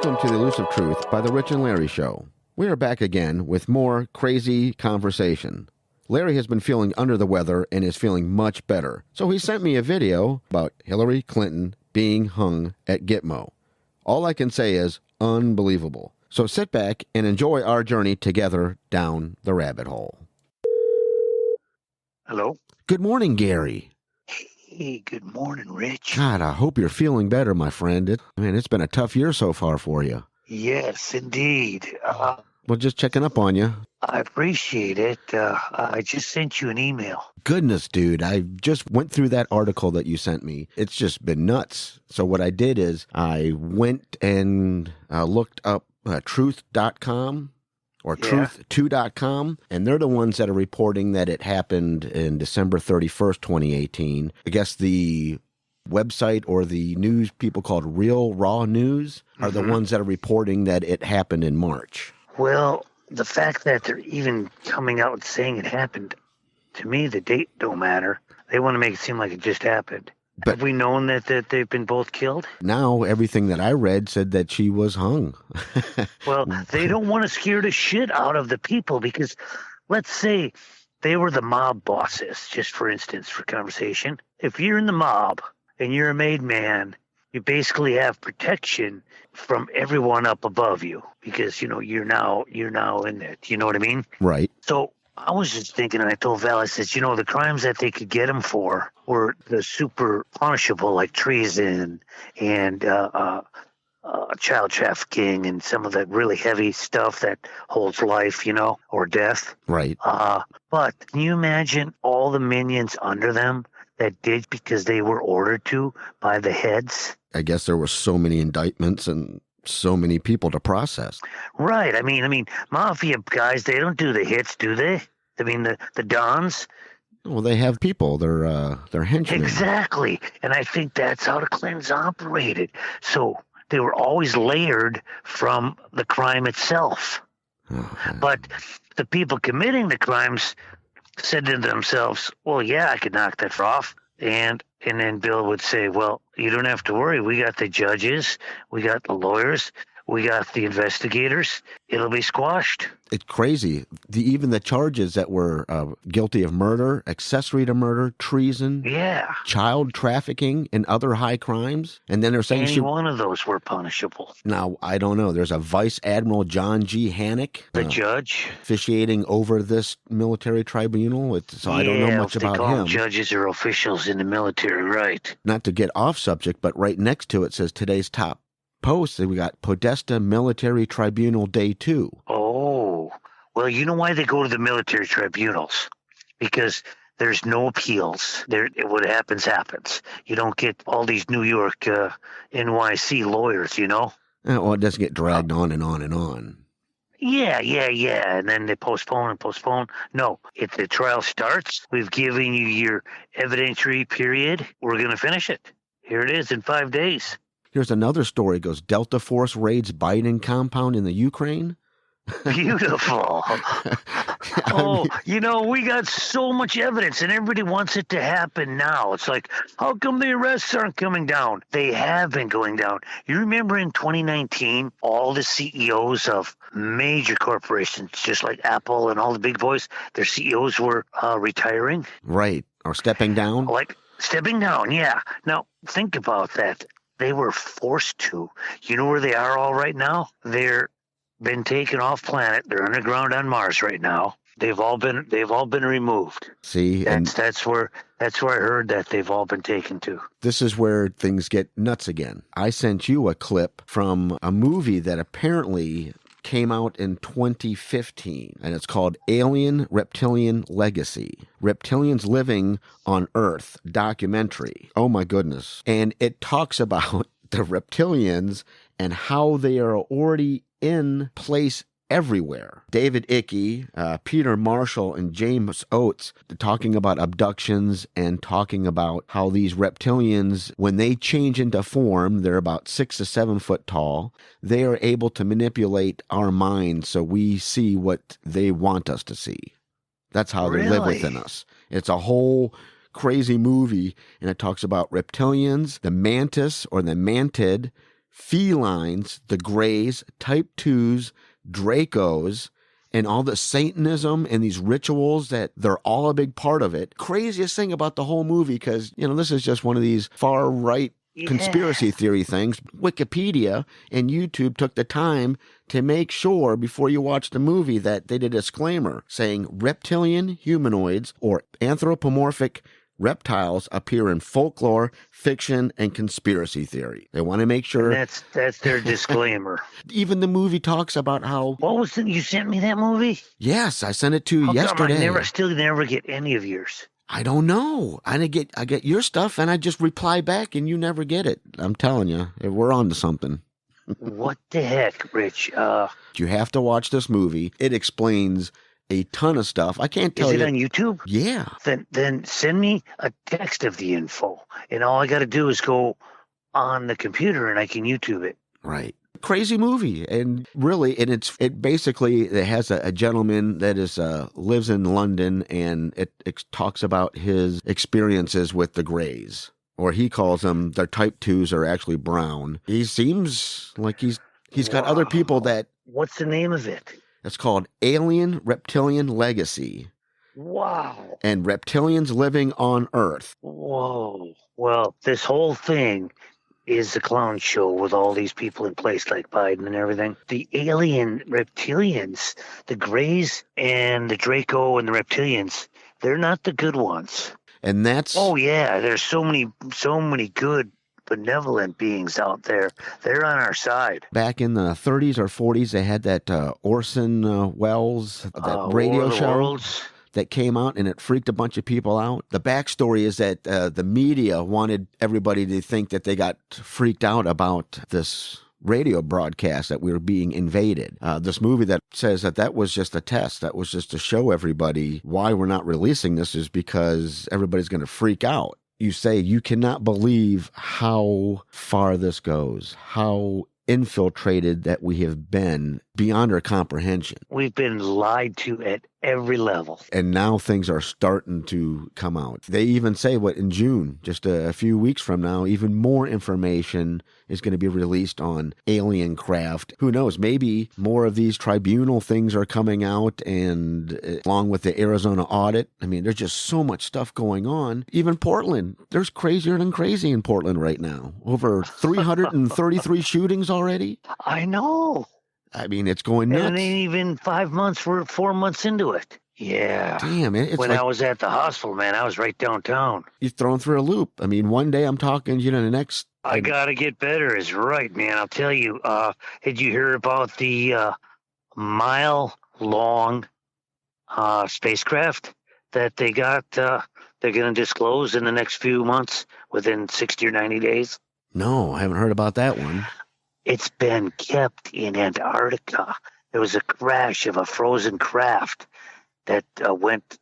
Welcome to the Elusive Truth by the Rich and Larry Show. We are back again with more crazy conversation. Larry has been feeling under the weather and is feeling much better. So he sent me a video about Hillary Clinton being hung at Gitmo. All I can say is unbelievable. So sit back and enjoy our journey together down the rabbit hole. Hello? Good morning, Gary. Hey, good morning, Rich. God, I hope you're feeling better, my friend. It's been a tough year so far for you. Yes, indeed. Well, just checking up on you. I appreciate it. I just sent you an email. Goodness, dude, I just went through that article that you sent me. It's just been nuts. So what I did is I went and looked up truth.com or truth2.com, and they're the ones that are reporting that it happened in December 31st, 2018. I guess the website or the news people called Real Raw News are the ones that are reporting that it happened in March. Well, the fact that they're even coming out and saying it happened, to me, the date don't matter. They want to make it seem like it just happened. But have we known that they've been both killed? Now, everything that I read said that she was hung. Well, they don't want to scare the shit out of the people because, let's say, they were the mob bosses, just for instance, for conversation. If you're in the mob and you're a made man, you basically have protection from everyone up above you because, you're now in it. You know what I mean? Right. So I was just thinking, and I told Val, I said, the crimes that they could get him for were the super punishable, like treason and child trafficking and some of the really heavy stuff that holds life, or death. Right. But can you imagine all the minions under them that did because they were ordered to by the heads? I guess there were so many indictments and so many people to process. Right. I mean, mafia guys, they don't do the hits, do they? I mean, the dons. Well, they have people. They're henchmen. Exactly. And I think that's how the Clintons operated. So they were always layered from the crime itself. But the people committing the crimes said to themselves, well, yeah, I could knock that off. And then Bill would say, well, you don't have to worry. We got the judges. We got the lawyers. We got the investigators. It'll be squashed. It's crazy. Even the charges that were guilty of murder, accessory to murder, treason, child trafficking, and other high crimes. And then they're saying any one of those were punishable. Now, I don't know. There's a Vice Admiral John G. Hannock. The judge. Officiating over this military tribunal. So I don't know much about him. Judges or officials in the military, right. Not to get off subject, but right next to it says today's top post, we got Podesta Military Tribunal Day 2. Oh, well, you know why they go to the military tribunals? Because there's no appeals. What happens. You don't get all these New York NYC lawyers, Well, it doesn't get dragged on and on and on. Yeah. And then they postpone and postpone. No, if the trial starts, we've given you your evidentiary period. We're going to finish it. Here it is in 5 days. Here's another story. It goes, Delta Force raids Biden compound in the Ukraine. Beautiful. We got so much evidence and everybody wants it to happen now. It's like, how come the arrests aren't coming down? They have been going down. You remember in 2019, all the CEOs of major corporations, just like Apple and all the big boys, their CEOs were retiring. Right. Or stepping down. Like stepping down, yeah. Now, think about that. They were forced to. You know where they are all right now? They're been taken off planet. They're underground on Mars right now. They've all been removed. See, that's where I heard that they've all been taken to. This is where things get nuts again. I sent you a clip from a movie that apparently came out in 2015, and it's called Alien Reptilian Legacy. Reptilians Living on Earth documentary. Oh my goodness. And it talks about the reptilians and how they are already in place everywhere. David Icke, Peter Marshall, and James Oates talking about abductions and talking about how these reptilians, when they change into form, they're about 6 to 7 foot tall. They are able to manipulate our minds so we see what they want us to see. That's how they live within us. It's a whole crazy movie, and it talks about reptilians, the mantis or the mantid, felines, the Greys, Type 2s, Dracos, and all the Satanism and these rituals that they're all a big part of it. Craziest thing about the whole movie, because, this is just one of these far right conspiracy theory things. Wikipedia and YouTube took the time to make sure before you watch the movie that they did a disclaimer saying reptilian humanoids or anthropomorphic reptiles appear in folklore, fiction, and conspiracy theory. They want to make sure. And that's their disclaimer. Even the movie talks about how. What was it? You sent me that movie? Yes, I sent it to you yesterday. I still never get any of yours. I don't know. I get your stuff, and I just reply back, and you never get it. I'm telling you, we're on to something. What the heck, Rich? You have to watch this movie. It explains a ton of stuff. I can't tell you. Is it on YouTube? Yeah. Then send me a text of the info, and all I got to do is go on the computer, and I can YouTube it. Right. Crazy movie, and really, and it basically has a gentleman that lives in London, and it talks about his experiences with the Greys, or he calls them, their Type 2s are actually brown. He seems like he's got other people that. What's the name of it? It's called Alien Reptilian Legacy. Wow. And reptilians living on Earth. Whoa. Well, this whole thing is a clown show with all these people in place like Biden and everything. The alien reptilians, the Greys and the Draco and the reptilians, they're not the good ones. And that's... Oh, yeah. There's so many good benevolent beings out there. They're on our side. Back in the 30s or 40s, they had that Orson Welles, that radio show. Worlds. That came out, and it freaked a bunch of people out. The backstory is that the media wanted everybody to think that they got freaked out about this radio broadcast, that we were being invaded. This movie that says that was just a test. That was just to show everybody why we're not releasing this is because everybody's going to freak out. You say you cannot believe how far this goes, how infiltrated that we have been beyond our comprehension. We've been lied to at every level. And now things are starting to come out. They even say in June, just a few weeks from now, even more information is going to be released on alien craft. Who knows? Maybe more of these tribunal things are coming out, and along with the Arizona audit. I mean, there's just so much stuff going on. Even Portland, there's crazier than crazy in Portland right now. Over 333 shootings already. I know. I mean, it's going nuts. And it ain't even 5 months. We're 4 months into it. Yeah. Damn it. When I was at the hospital, man, I was right downtown. You're thrown through a loop. I mean, one day I'm talking, the next. I got to get better is right, man. I'll tell you. Did you hear about the mile-long spacecraft that they got? They're going to disclose in the next few months, within 60 or 90 days? No, I haven't heard about that one. It's been kept in Antarctica. There was a crash of a frozen craft that went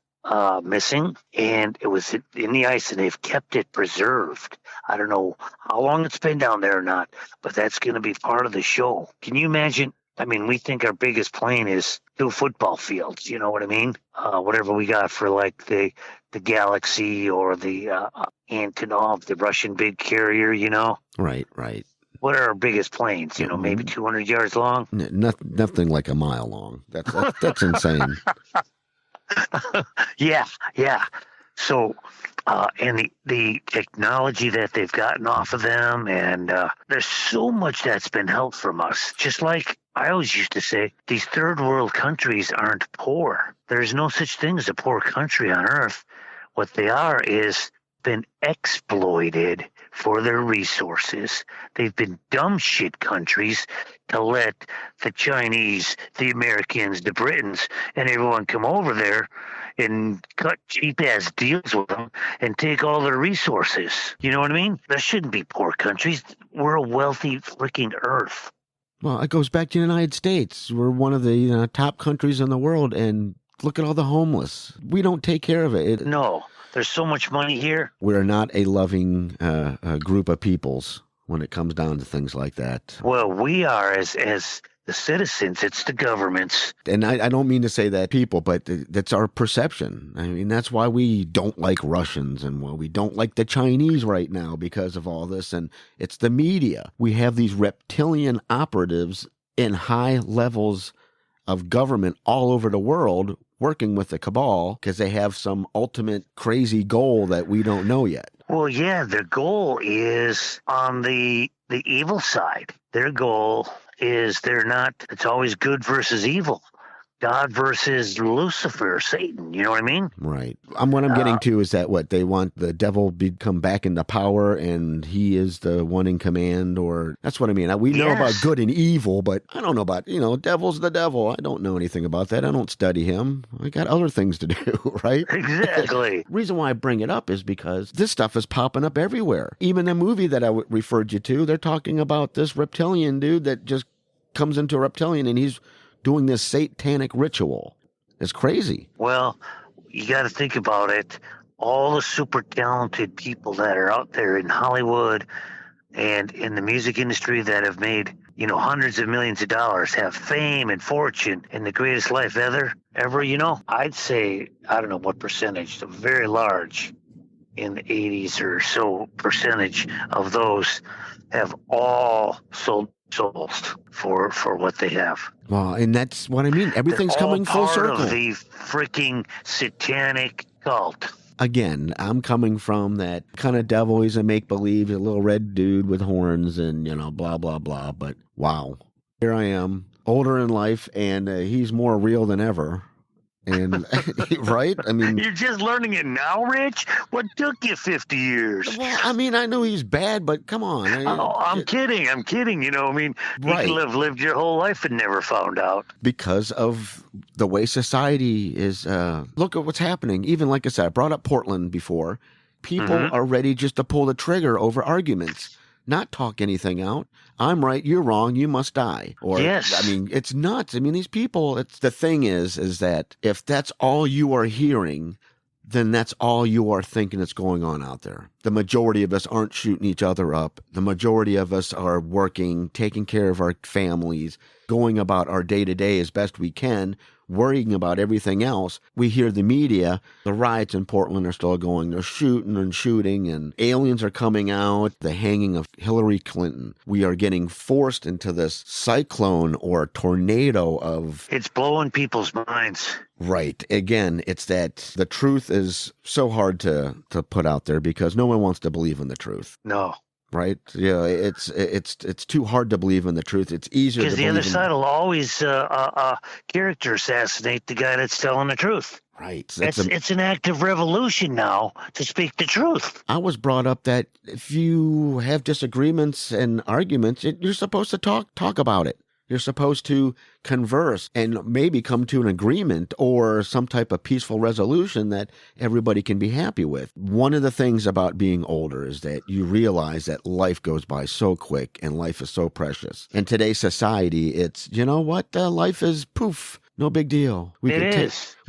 missing, and it was in the ice, and they've kept it preserved. I don't know how long it's been down there or not, but that's going to be part of the show. Can you imagine? I mean, we think our biggest plane is 2 football fields. You know what I mean? Whatever we got for like the Galaxy or the Antonov, the Russian big carrier, Right. What are our biggest planes? Maybe 200 yards long? Nothing like a mile long. That's insane. Yeah. So, and the technology that they've gotten off of them, and there's so much that's been held from us. Just like I always used to say, these third world countries aren't poor. There's no such thing as a poor country on earth. What they are is been exploited for their resources. They've been dumb shit countries to let the Chinese, the Americans, the Britons, and everyone come over there and cut cheap-ass deals with them and take all their resources. You know what I mean? That shouldn't be poor countries. We're a wealthy freaking earth. Well, it goes back to the United States. We're one of the top countries in the world, and look at all the homeless. We don't take care of it. No. There's so much money here. We're not a loving group of peoples when it comes down to things like that. Well, we are as the citizens, it's the governments. And I don't mean to say that people, but that's our perception. I mean, that's why we don't like Russians and why we don't like the Chinese right now because of all this. And it's the media. We have these reptilian operatives in high levels of government all over the world working with the cabal because they have some ultimate crazy goal that we don't know yet. Well, yeah, their goal is on the evil side. Their goal is it's always good versus evil. God versus Lucifer, Satan. You know what I mean? Right. What I'm getting to is that what they want the devil to come back into power, and he is the one in command, or that's what I mean. We know about good and evil, but I don't know about devil's the devil. I don't know anything about that. I don't study him. I got other things to do, right? Exactly. Reason why I bring it up is because this stuff is popping up everywhere. Even the movie that I referred you to, they're talking about this reptilian dude that just comes into a reptilian, and he's doing this satanic ritual. It's crazy. Well, you got to think about it. All the super talented people that are out there in Hollywood and in the music industry that have made, hundreds of millions of dollars, have fame and fortune and the greatest life ever, I'd say, I don't know what percentage, very large, in the 80s or so percentage of those have all sold souls for what they have. Well, and that's what I mean. Everything's coming full circle. Part of the freaking satanic cult. Again, I'm coming from that kind of devil. He's a make-believe, a little red dude with horns and, blah, blah, blah. But wow, here I am, older in life, and he's more real than ever. And right? I mean, you're just learning it now, Rich? What took you 50 years? Well, I mean, I know he's bad, but come on. I'm kidding. You could have lived your whole life and never found out. Because of the way society is. Look at what's happening. Even like I said, I brought up Portland before. People are ready just to pull the trigger over arguments. Not talk anything out. I'm right, you're wrong, you must die. Or, yes. I mean, it's nuts. I mean, these people, the thing is that if that's all you are hearing, then that's all you are thinking that's going on out there. The majority of us aren't shooting each other up. The majority of us are working, taking care of our families, going about our day-to-day as best we can, worrying about everything else. We hear the media, the riots in Portland are still going. They're shooting, and aliens are coming out, the hanging of Hillary Clinton. We are getting forced into this cyclone or tornado of... It's blowing people's minds. Right. Again, it's that the truth is so hard to put out there because no one wants to believe in the truth. No. Right? Yeah, it's too hard to believe in the truth. It's easier to believe in... Because the other side will always character assassinate the guy that's telling the truth. Right. It's an active revolution now to speak the truth. I was brought up that if you have disagreements and arguments, you're supposed to talk about it. You're supposed to converse and maybe come to an agreement or some type of peaceful resolution that everybody can be happy with. One of the things about being older is that you realize that life goes by so quick and life is so precious. In today's society, it's, life is poof. No big deal. We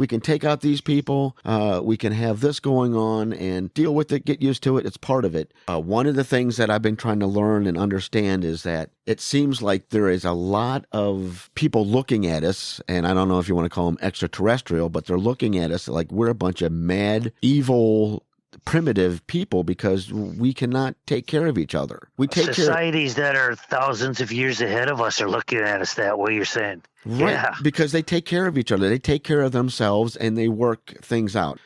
can take out these people. We can have this going on and deal with it, get used to it. It's part of it. One of the things that I've been trying to learn and understand is that it seems like there is a lot of people looking at us, and I don't know if you want to call them extraterrestrial, but they're looking at us like we're a bunch of mad, evil, primitive people because we cannot take care of each other. Societies that are thousands of years ahead of us are looking at us that way, you're saying. Right, yeah. Because they take care of each other. They take care of themselves and they work things out.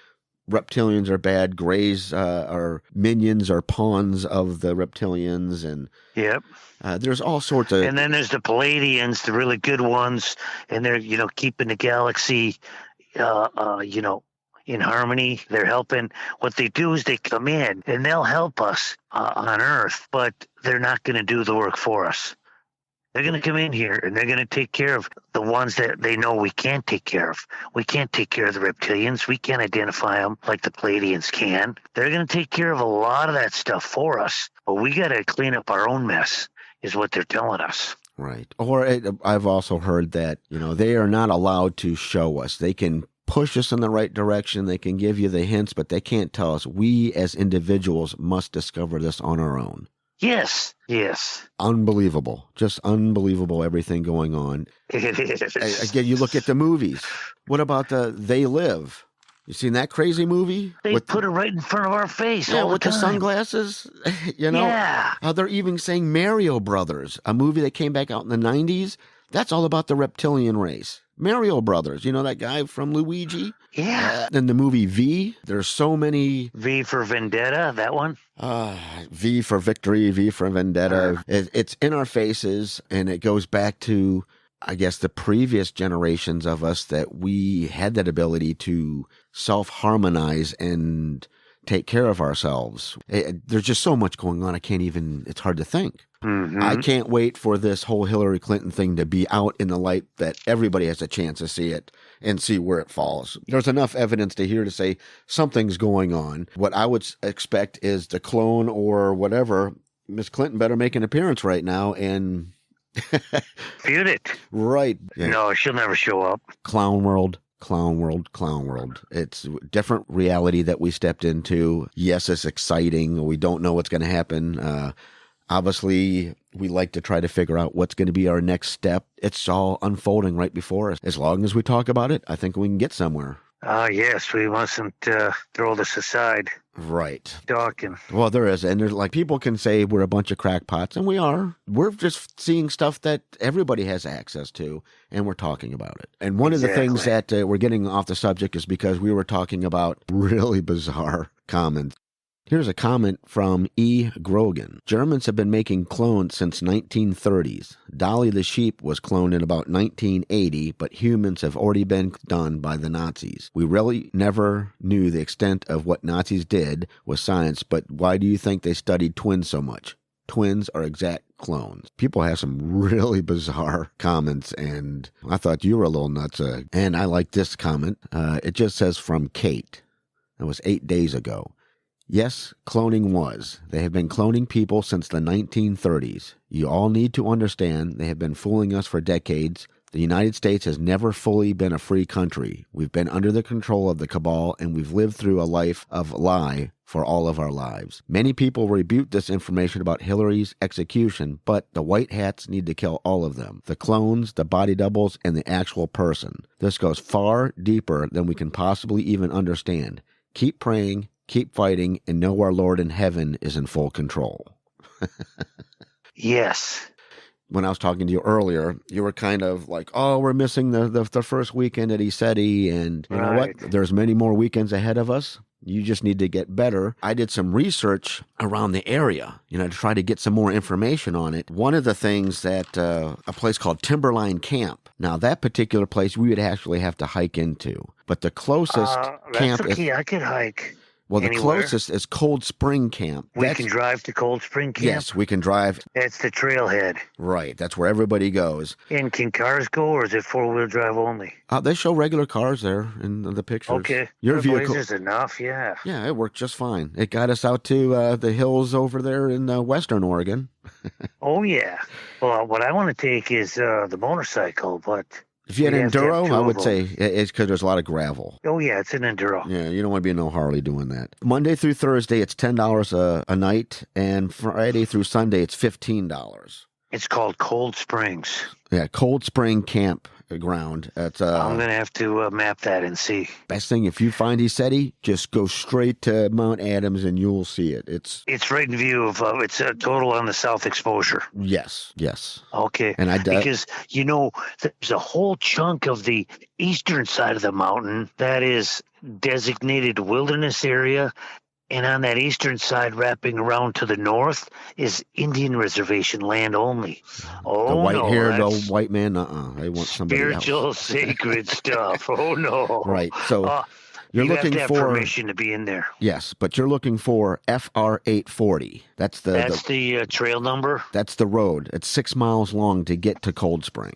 Reptilians are bad. Greys are minions or pawns of the reptilians. And yep. There's all sorts of... And then there's the Palladians, the really good ones, and they're, keeping the galaxy, in harmony. They're helping. What they do is they come in and they'll help us on Earth, but they're not going to do the work for us. They're going to come in here and they're going to take care of the ones that they know we can't take care of. We can't take care of the reptilians. We can't identify them like the Palladians can. They're going to take care of a lot of that stuff for us, but we got to clean up our own mess, is what they're telling us. Right. Or I've also heard that, they are not allowed to show us. They can push us in the right direction. They can give you the hints, but they can't tell us. We as individuals must discover this on our own. Yes, yes. Unbelievable. Just unbelievable everything going on. It is. Again, you look at the movies. What about the They Live? You seen that crazy movie? They put it right in front of our face all the with time. the sunglasses. Yeah. They're even saying Mario Brothers, a movie that came back out in the 90s. That's all about the reptilian race. Mario Brothers, you know that guy from Luigi? Yeah. In the movie V, there's so many. V for Vendetta, that one? V for Victory, V for Vendetta. It's in our faces, and it goes back to, I guess, the previous generations of us that we had that ability to self-harmonize and take care of ourselves. There's just so much going on. It's hard to think. Mm-hmm. I can't wait for this whole Hillary Clinton thing to be out in the light that everybody has a chance to see it and see where it falls. There's enough evidence to say something's going on. What I would expect is the clone or whatever. Miss Clinton better make an appearance right now and feud it. Right. Yeah. No, she'll never show up. Clown world. It's a different reality that we stepped into. Yes, it's exciting. We don't know what's going to happen. Obviously, we like to try to figure out what's going to be our next step. It's all unfolding right before us. As long as we talk about it, I think we can get somewhere. Yes, we mustn't throw this aside. Right. Talking. Well, there is. And there's people can say we're a bunch of crackpots, and we are. We're just seeing stuff that everybody has access to, and we're talking about it. And one of the things that we're getting off the subject is because we were talking about really bizarre comments. Here's a comment from E. Grogan. Germans have been making clones since 1930s. Dolly the sheep was cloned in about 1980, but humans have already been done by the Nazis. We really never knew the extent of what Nazis did with science, but why do you think they studied twins so much? Twins are exact clones. People have some really bizarre comments, and I thought you were a little nuts. And I like this comment. It just says from Kate. It was 8 days ago. Yes, cloning was. They have been cloning people since the 1930s. You all need to understand they have been fooling us for decades. The United States has never fully been a free country. We've been under the control of the cabal, and we've lived through a life of lie for all of our lives. Many people rebuke this information about Hillary's execution, but the white hats need to kill all of them. The clones, the body doubles, and the actual person. This goes far deeper than we can possibly even understand. Keep praying. Keep fighting, and know our Lord in heaven is in full control. Yes. When I was talking to you earlier, you were kind of like, oh, we're missing the first weekend at ESETI, and you know what? There's many more weekends ahead of us. You just need to get better. I did some research around the area, to try to get some more information on it. One of the things that a place called Timberline Camp. Now, that particular place we would actually have to hike into, but the closest camp that's okay. I could hike. Well, the anywhere. Closest is Cold Spring Camp. We can drive to Cold Spring Camp? Yes, we can drive. That's the trailhead. Right. That's where everybody goes. And can cars go, or is it four-wheel drive only? They show regular cars there in the pictures. Okay. Your vehicle is enough, yeah. Yeah, it worked just fine. It got us out to the hills over there in western Oregon. Oh, yeah. Well, what I want to take is the motorcycle, but... If you had an Enduro, I would say it's because there's a lot of gravel. Oh, yeah, it's an Enduro. Yeah, you don't want to be in no Harley doing that. Monday through Thursday, it's $10 a night, and Friday through Sunday, it's $15. It's called Cold Springs. Yeah, Cold Spring Campground. It's, I'm going to have to map that and see. Best thing, if you find ESETI, just go straight to Mount Adams and you'll see it. It's right in view of, it's a total on the south exposure. Yes. Okay. And because, there's a whole chunk of the eastern side of the mountain that is designated wilderness area. And on that eastern side, wrapping around to the north, is Indian reservation land only. Oh, the white-haired old white man, they want somebody spiritual, else. Sacred stuff. Oh, no. Right. So you're looking have to have permission to be in there. Yes, but you're looking for FR840. That's the trail number? That's the road. It's 6 miles long to get to Cold Spring.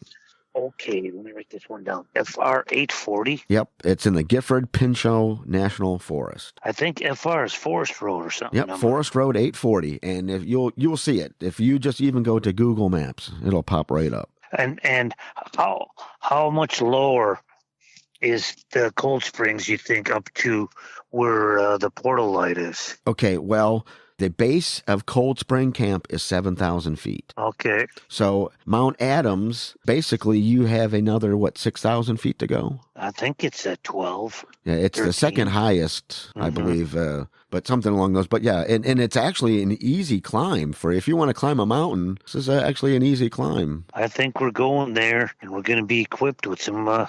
Okay, let me write this one down. FR840? Yep, it's in the Gifford-Pinchot National Forest. I think FR is Forest Road or something. Yep, Forest Road 840, and if you'll see it. If you just even go to Google Maps, it'll pop right up. And how much lower is the Cold Springs, you think, up to where the portal light is? Okay, well, The base of Cold Spring Camp is 7,000 feet. Okay. So Mount Adams, basically, you have another, 6,000 feet to go? I think it's at 12. Yeah, it's 13. the second highest, I believe, but something along those. But yeah, and it's actually an easy climb for if you want to climb a mountain. This is actually an easy climb. I think we're going there, and we're going to be equipped with some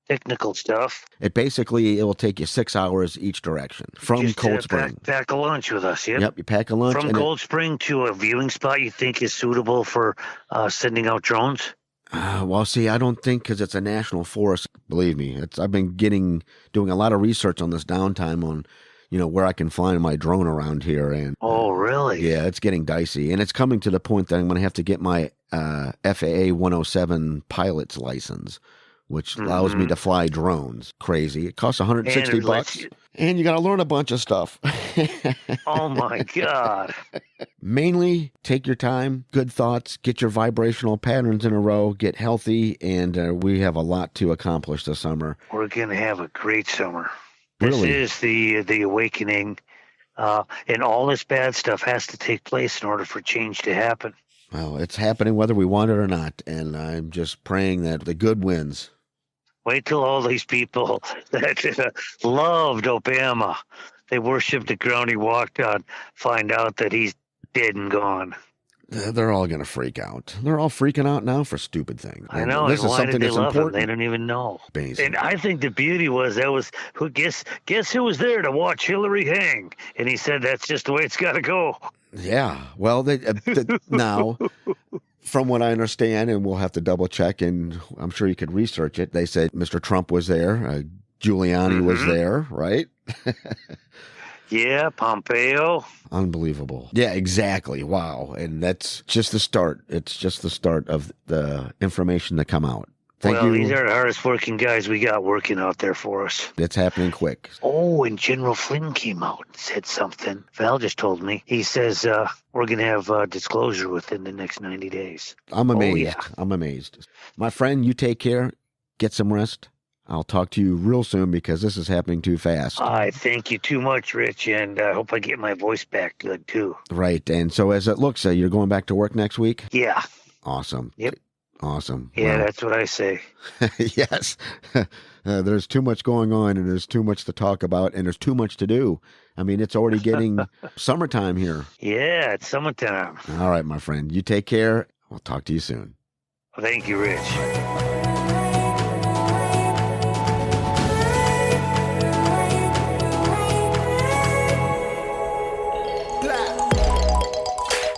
technical stuff. It will take you 6 hours each direction from Just, Cold Spring. Pack a lunch with us, yeah? Yep, you pack a lunch. From Cold Spring to a viewing spot you think is suitable for sending out drones? Well, see, I don't think because it's a national forest. Believe me, I've been doing a lot of research on this downtime on, where I can fly my drone around here. And oh, really? Yeah, it's getting dicey, and it's coming to the point that I'm going to have to get my FAA 107 pilot's license, which allows me to fly drones. Crazy. It costs $160, and you got to learn a bunch of stuff. Oh my God. Mainly take your time, good thoughts, get your vibrational patterns in a row, get healthy, and we have a lot to accomplish this summer. We're going to have a great summer. Really? This is the awakening, and all this bad stuff has to take place in order for change to happen. Well, it's happening whether we want it or not, and I'm just praying that the good wins. Wait till all these people that loved Obama, they worshiped the ground he walked on, find out that he's dead and gone. They're all going to freak out. They're all freaking out now for stupid things. I know. This is something that's important. They don't even know. Amazing. And I think the beauty was guess who was there to watch Hillary hang? And he said that's just the way it's got to go. Yeah. Well, now, from what I understand, and we'll have to double check, and I'm sure you could research it, they said Mr. Trump was there, Giuliani was there, right? Yeah, Pompeo. Unbelievable. Yeah, exactly. Wow. And that's just the start. It's just the start of the information to come out. Thank you. These are the hardest working guys we got working out there for us. It's happening quick. Oh, and General Flynn came out and said something. Val just told me. He says we're going to have disclosure within the next 90 days. I'm amazed. Oh, yeah. I'm amazed. My friend, you take care. Get some rest. I'll talk to you real soon because this is happening too fast. I thank you too much, Rich, and I hope I get my voice back good, too. Right. And so as it looks, you're going back to work next week? Yeah. Awesome. Yep. Awesome. Yeah, that's what I say. Yes. There's too much going on, and there's too much to talk about, and there's too much to do. I mean, it's already getting summertime here. Yeah, it's summertime. All right, my friend. You take care. I'll talk to you soon. Thank you, Rich.